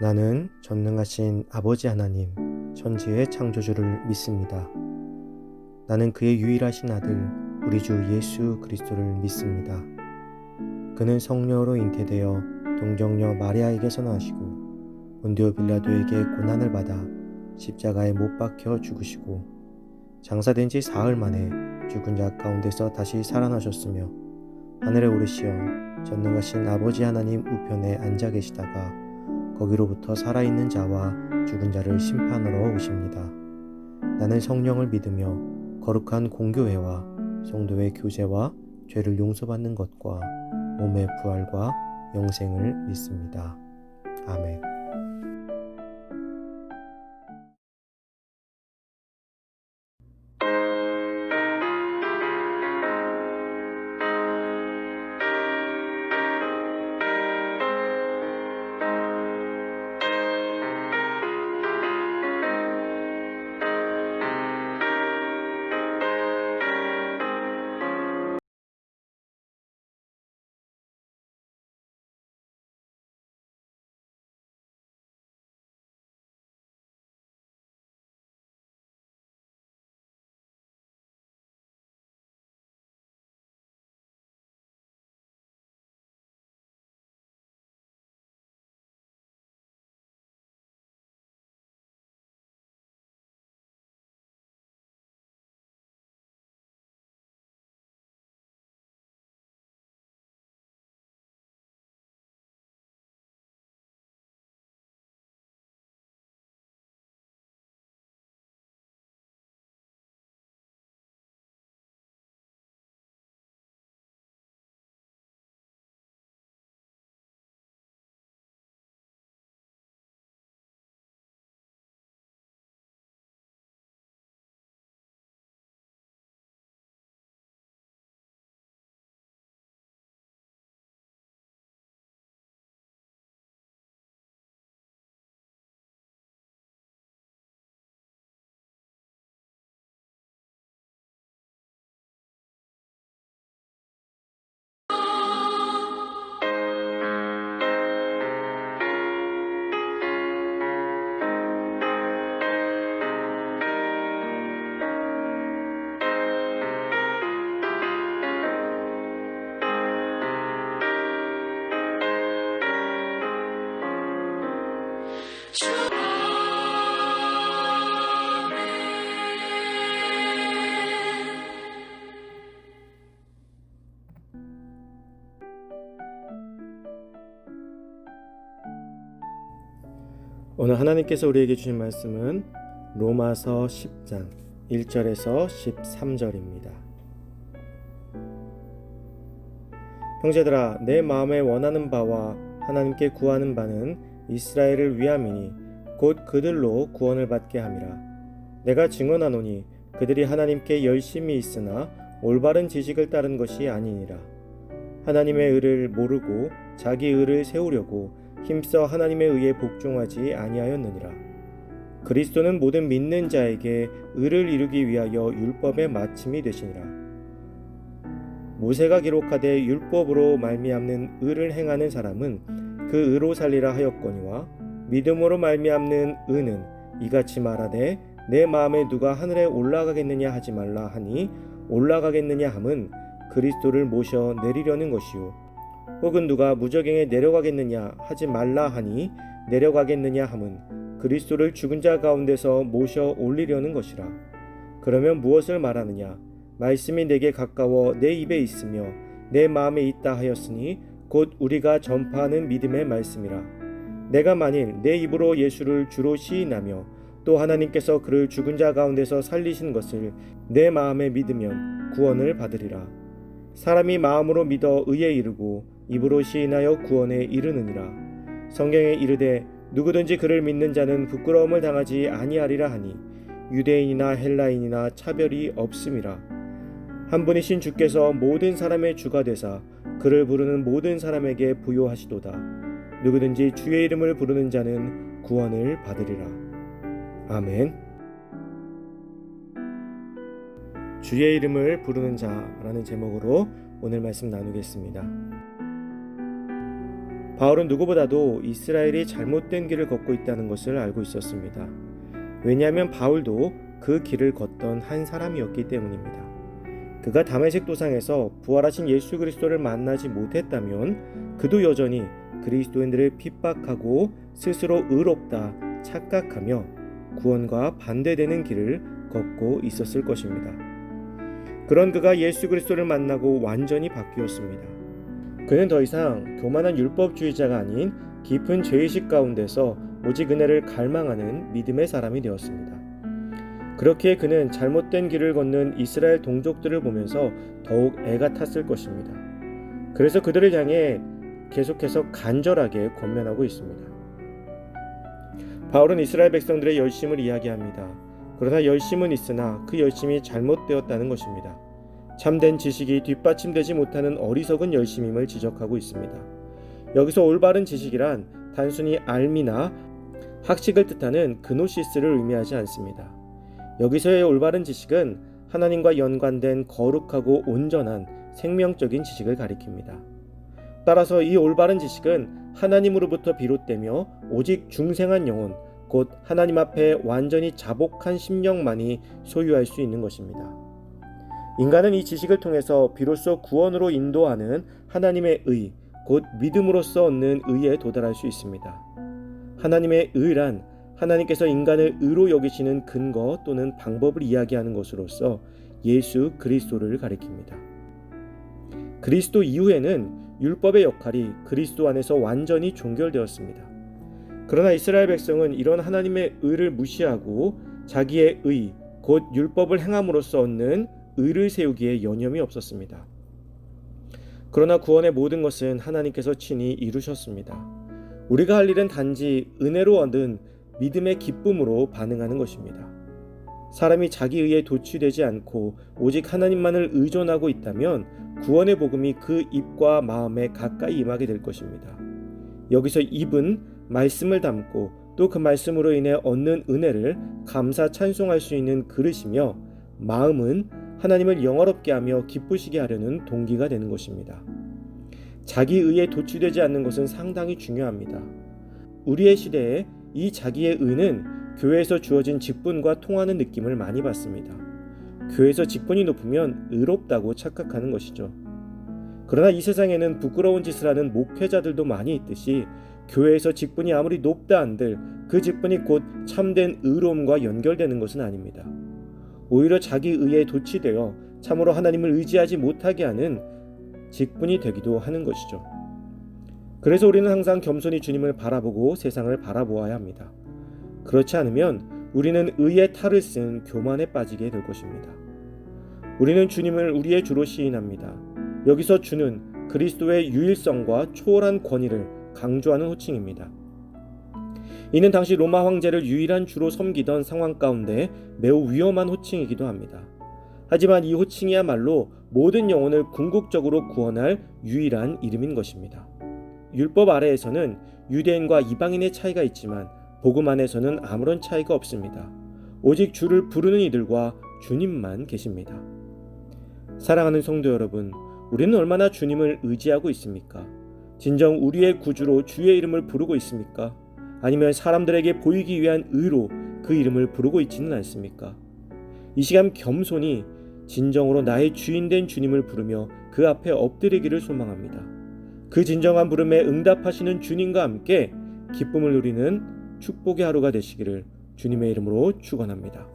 나는 전능하신 아버지 하나님, 천지의 창조주를 믿습니다. 나는 그의 유일하신 아들, 우리 주 예수 그리스도를 믿습니다. 그는 성령으로 잉태되어 동정녀 마리아에게서 나시고 본디오 빌라도에게 고난을 받아 십자가에 못 박혀 죽으시고 장사된 지 사흘 만에 죽은 자 가운데서 다시 살아나셨으며 하늘에 오르시어 전능하신 아버지 하나님 우편에 앉아 계시다가 거기로부터 살아있는 자와 죽은 자를 심판하러 오십니다. 나는 성령을 믿으며 거룩한 공교회와 성도의 교제와 죄를 용서받는 것과 몸의 부활과 영생을 믿습니다. 아멘. 오늘 하나님께서 우리에게 주신 말씀은 로마서 10장 1절에서 13절입니다. 형제들아, 내 마음에 원하는 바와 하나님께 구하는 바는 이스라엘을 위함이니 곧 그들로 구원을 받게 함이라. 내가 증언하노니 그들이 하나님께 열심히 있으나 올바른 지식을 따른 것이 아니니라. 하나님의 의를 모르고 자기 의를 세우려고 힘써 하나님의 의에 복종하지 아니하였느니라. 그리스도는 모든 믿는 자에게 의를 이루기 위하여 율법의 마침이 되시니라. 모세가 기록하되 율법으로 말미암는 의를 행하는 사람은 그 의로 살리라 하였거니와 믿음으로 말미암는 의는 이같이 말하되 내 마음에 누가 하늘에 올라가겠느냐 하지 말라 하니 올라가겠느냐 함은 그리스도를 모셔 내리려는 것이요 혹은 누가 무저갱에 내려가겠느냐 하지 말라 하니 내려가겠느냐 함은 그리스도를 죽은 자 가운데서 모셔 올리려는 것이라. 그러면 무엇을 말하느냐? 말씀이 내게 가까워 내 입에 있으며 내 마음에 있다 하였으니 곧 우리가 전파하는 믿음의 말씀이라. 내가 만일 내 입으로 예수를 주로 시인하며 또 하나님께서 그를 죽은 자 가운데서 살리신 것을 내 마음에 믿으면 구원을 받으리라. 사람이 마음으로 믿어 의에 이르고 입으로 시인하여 구원에 이르느니라. 성경에 이르되 누구든지 그를 믿는 자는 부끄러움을 당하지 아니하리라 하니 유대인이나 헬라인이나 차별이 없음이라. 한 분이신 주께서 모든 사람의 주가 되사 그를 부르는 모든 사람에게 부요하시도다. 누구든지 주의 이름을 부르는 자는 구원을 받으리라. 아멘. 주의 이름을 부르는 자라는 제목으로 오늘 말씀 나누겠습니다. 바울은 누구보다도 이스라엘이 잘못된 길을 걷고 있다는 것을 알고 있었습니다. 왜냐하면 바울도 그 길을 걷던 한 사람이었기 때문입니다. 그가 다메섹 도상에서 부활하신 예수 그리스도를 만나지 못했다면 그도 여전히 그리스도인들을 핍박하고 스스로 의롭다 착각하며 구원과 반대되는 길을 걷고 있었을 것입니다. 그런 그가 예수 그리스도를 만나고 완전히 바뀌었습니다. 그는 더 이상 교만한 율법주의자가 아닌 깊은 죄의식 가운데서 오직 은혜를 갈망하는 믿음의 사람이 되었습니다. 그렇기에 그는 잘못된 길을 걷는 이스라엘 동족들을 보면서 더욱 애가 탔을 것입니다. 그래서 그들을 향해 계속해서 간절하게 권면하고 있습니다. 바울은 이스라엘 백성들의 열심을 이야기합니다. 그러나 열심은 있으나 그 열심이 잘못되었다는 것입니다. 참된 지식이 뒷받침되지 못하는 어리석은 열심임을 지적하고 있습니다. 여기서 올바른 지식이란 단순히 알미나 학식을 뜻하는 그노시스를 의미하지 않습니다. 여기서의 올바른 지식은 하나님과 연관된 거룩하고 온전한 생명적인 지식을 가리킵니다. 따라서 이 올바른 지식은 하나님으로부터 비롯되며 오직 중생한 영혼, 곧 하나님 앞에 완전히 자복한 심령만이 소유할 수 있는 것입니다. 인간은 이 지식을 통해서 비로소 구원으로 인도하는 하나님의 의, 곧 믿음으로써 얻는 의에 도달할 수 있습니다. 하나님의 의란 하나님께서 인간을 의로 여기시는 근거 또는 방법을 이야기하는 것으로서 예수 그리스도를 가리킵니다. 그리스도 이후에는 율법의 역할이 그리스도 안에서 완전히 종결되었습니다. 그러나 이스라엘 백성은 이런 하나님의 의를 무시하고 자기의 의, 곧 율법을 행함으로써 얻는 의를 세우기에 여념이 없었습니다. 그러나 구원의 모든 것은 하나님께서 친히 이루셨습니다. 우리가 할 일은 단지 은혜로 얻은 믿음의 기쁨으로 반응하는 것입니다. 사람이 자기 의에 도취되지 않고 오직 하나님만을 의존하고 있다면 구원의 복음이 그 입과 마음에 가까이 임하게 될 것입니다. 여기서 입은 말씀을 담고 또 그 말씀으로 인해 얻는 은혜를 감사 찬송할 수 있는 그릇이며 마음은 하나님을 영화롭게 하며 기쁘시게 하려는 동기가 되는 것입니다. 자기 의에 도취되지 않는 것은 상당히 중요합니다. 우리의 시대에 이 자기의 의는 교회에서 주어진 직분과 통하는 느낌을 많이 받습니다. 교회에서 직분이 높으면 의롭다고 착각하는 것이죠. 그러나 이 세상에는 부끄러운 짓을 하는 목회자들도 많이 있듯이 교회에서 직분이 아무리 높다 한들 그 직분이 곧 참된 의로움과 연결되는 것은 아닙니다. 오히려 자기 의에 도취되어 참으로 하나님을 의지하지 못하게 하는 직분이 되기도 하는 것이죠. 그래서 우리는 항상 겸손히 주님을 바라보고 세상을 바라보아야 합니다. 그렇지 않으면 우리는 의의 탈을 쓴 교만에 빠지게 될 것입니다. 우리는 주님을 우리의 주로 시인합니다. 여기서 주는 그리스도의 유일성과 초월한 권위를 강조하는 호칭입니다. 이는 당시 로마 황제를 유일한 주로 섬기던 상황 가운데 매우 위험한 호칭이기도 합니다. 하지만 이 호칭이야말로 모든 영혼을 궁극적으로 구원할 유일한 이름인 것입니다. 율법 아래에서는 유대인과 이방인의 차이가 있지만 복음 안에서는 아무런 차이가 없습니다. 오직 주를 부르는 이들과 주님만 계십니다. 사랑하는 성도 여러분, 우리는 얼마나 주님을 의지하고 있습니까? 진정 우리의 구주로 주의 이름을 부르고 있습니까? 아니면 사람들에게 보이기 위한 의로 그 이름을 부르고 있지는 않습니까? 이 시간 겸손히 진정으로 나의 주인된 주님을 부르며 그 앞에 엎드리기를 소망합니다. 그 진정한 부름에 응답하시는 주님과 함께 기쁨을 누리는 축복의 하루가 되시기를 주님의 이름으로 축원합니다.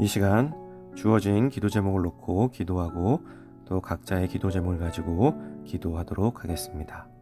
이 시간 주어진 기도 제목을 놓고 기도하고 또 각자의 기도 제목을 가지고 기도하도록 하겠습니다.